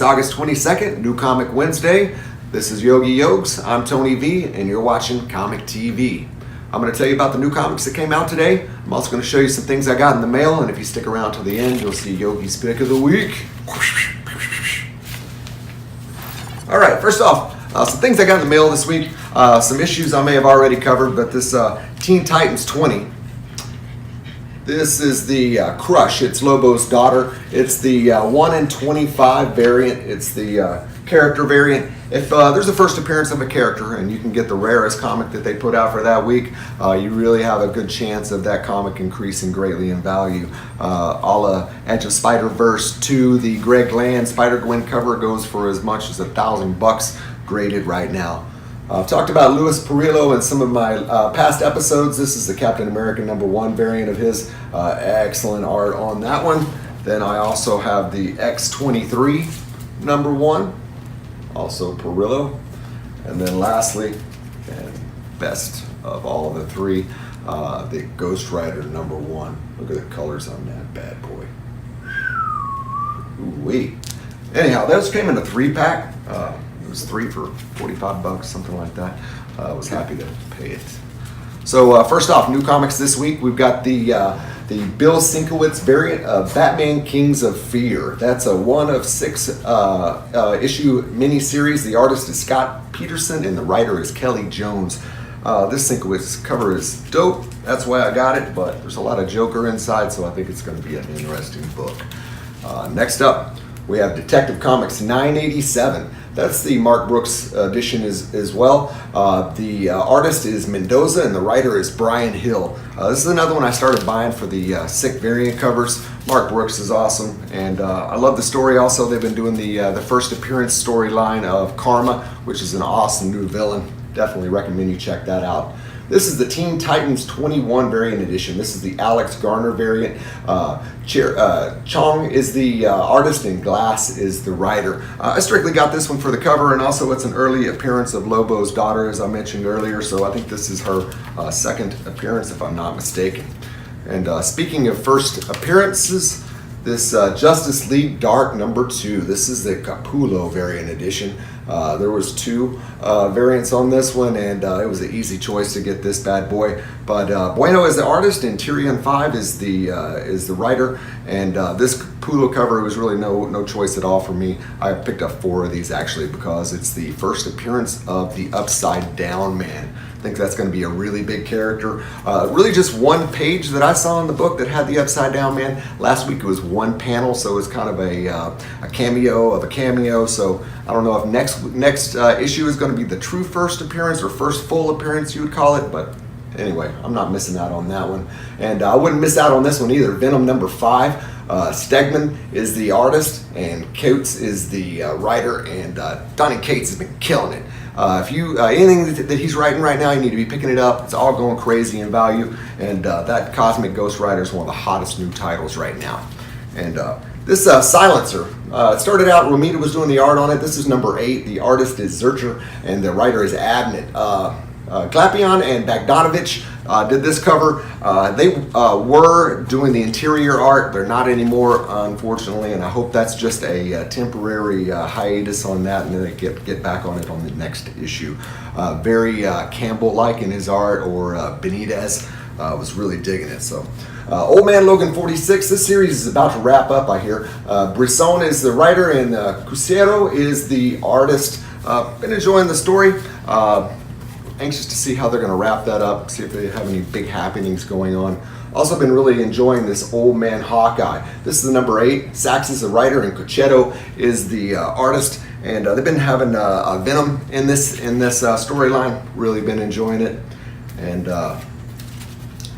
August 22nd, New Comic Wednesday. This is Yogi Yogs. I'm Tony V, and you're watching Comic TV. I'm going to tell you about the new comics that came out today. I'm also going to show you some things I got in the mail, and if you stick around till the end, you'll see Yogi's Pick of the Week. All right, first off, some things I got in the mail this week. Some issues I may have already covered, but this Teen Titans 20. This is the Crush. It's Lobo's daughter. It's the 1 in 25 variant. It's the character variant. If there's a first appearance of a character and you can get the rarest comic that they put out for that week, you really have a good chance of that comic increasing greatly in value. A la Edge of Spider-Verse 2, the Greg Land Spider-Gwen cover goes for as much as $1,000 graded right now. I've talked about Louis Perillo in some of my past episodes. This is the Captain America #1 variant of his. Excellent art on that one. Then I also have the X-23 #1, also Perillo. And then lastly, and best of all of the three, the Ghost Rider #1. Look at the colors on that bad boy. Ooh-wee. Anyhow, those came in a 3-pack. It was 3 for $45, something like that. I was happy to pay it. So first off, new comics this week. We've got the Bill Sienkiewicz variant of Batman Kings of Fear. That's a 1 of 6 issue miniseries. The artist is Scott Peterson and the writer is Kelly Jones. This Sienkiewicz cover is dope. That's why I got it, but there's a lot of Joker inside, so I think it's going to be an interesting book. Next up, we have Detective Comics 987. That's the Mark Brooks edition as well. The artist is Mendoza and the writer is Brian Hill. This is another one I started buying for the sick variant covers. Mark Brooks is awesome, and I love the story. Also, they've been doing the first appearance storyline of Karma, which is an awesome new villain. Definitely recommend you check that out. This is the Teen Titans 21 variant edition. This is the Alex Garner variant. Chong is the artist and Glass is the writer. I strictly got this one for the cover, and also it's an early appearance of Lobo's daughter, as I mentioned earlier, so I think this is her second appearance, if I'm not mistaken. And speaking of first appearances, this Justice League Dark #2. This is the Capullo variant edition. There was 2 variants on this one, and it was an easy choice to get this bad boy. But Bueno is the artist, and Tyrion 5 is the writer. And this Capullo cover was really no choice at all for me. I picked up 4 of these actually because it's the first appearance of the Upside Down Man. I think that's going to be a really big character. Really just one page that I saw in the book that had the Upside Down Man. Last week it was one panel, so it was kind of a cameo of a cameo. So I don't know if next issue is going to be the true first appearance or first full appearance, you would call it. But anyway, I'm not missing out on that one. And I wouldn't miss out on this one either. Venom #5. Stegman is the artist, and Coates is the writer, and Donny Cates has been killing it. If you anything that he's writing right now, you need to be picking it up. It's all going crazy in value, and that Cosmic Ghost Rider is one of the hottest new titles right now. And this Silencer, it started out, Romita was doing the art on it. This is #8. The artist is Zurcher, and the writer is Abnett. Glapion and Bogdanovich did this cover. They were doing the interior art. They're not anymore, unfortunately, and I hope that's just a temporary hiatus on that, and then they get back on it on the next issue. Very Campbell-like in his art, or Benitez. Was really digging it. So, Old Man Logan 46. This series is about to wrap up, I hear. Brisson is the writer, and Cusero is the artist. Been enjoying the story. Anxious to see how they're going to wrap that up, see if they have any big happenings going on. Also been really enjoying this Old Man Hawkeye. This is the #8. Sachs is the writer and Cocchetto is the artist, and they've been having Venom in this storyline. Really been enjoying it. And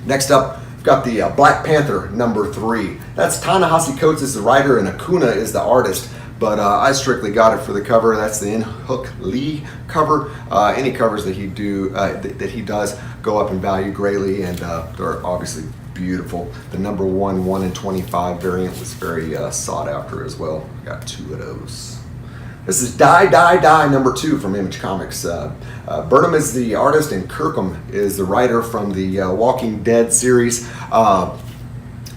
next up, we've got the Black Panther #3. That's Ta-Nehisi Coates is the writer and Acuna is the artist. But I strictly got it for the cover. That's the In-Hook Lee cover. Any covers that he does go up in value greatly, and they're obviously beautiful. The #1 1 in 25 variant was very sought after as well. Got 2 of those. This is Die Die Die #2 from Image Comics. Burnham is the artist and Kirkham is the writer from the Walking Dead series.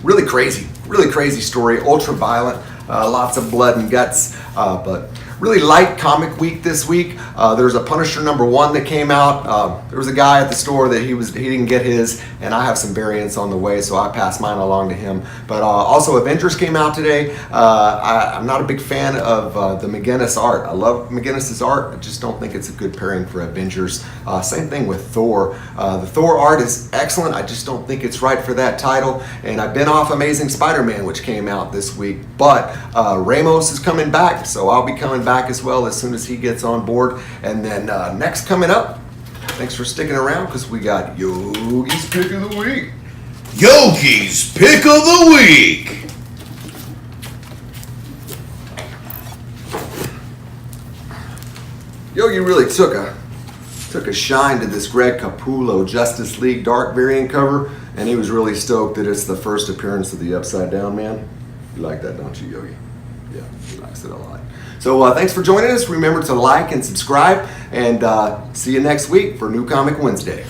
Really crazy story, ultra violent. Lots of blood and guts. But really light comic week this week. There's a Punisher #1 that came out. There was a guy at the store that he didn't get his, and I have some variants on the way, so I passed mine along to him. But also Avengers came out today. I'm not a big fan of the McGinnis art. I love McGinnis's art. I just don't think it's a good pairing for Avengers. Same thing with Thor. The Thor art is excellent. I just don't think it's right for that title. And I've been off Amazing Spider-Man, which came out this week. But Ramos is coming back, so I'll be coming back as well as soon as he gets on board. And then next coming up, thanks for sticking around because we got Yogi's Pick of the Week. Yogi's Pick of the Week. Yogi really took a shine to this Greg Capullo Justice League Dark variant cover, and he was really stoked that it's the first appearance of the Upside Down Man. You like that, don't you, Yogi? Yeah, he likes it a lot. So thanks for joining us. Remember to like and subscribe, and see you next week for New Comic Wednesday.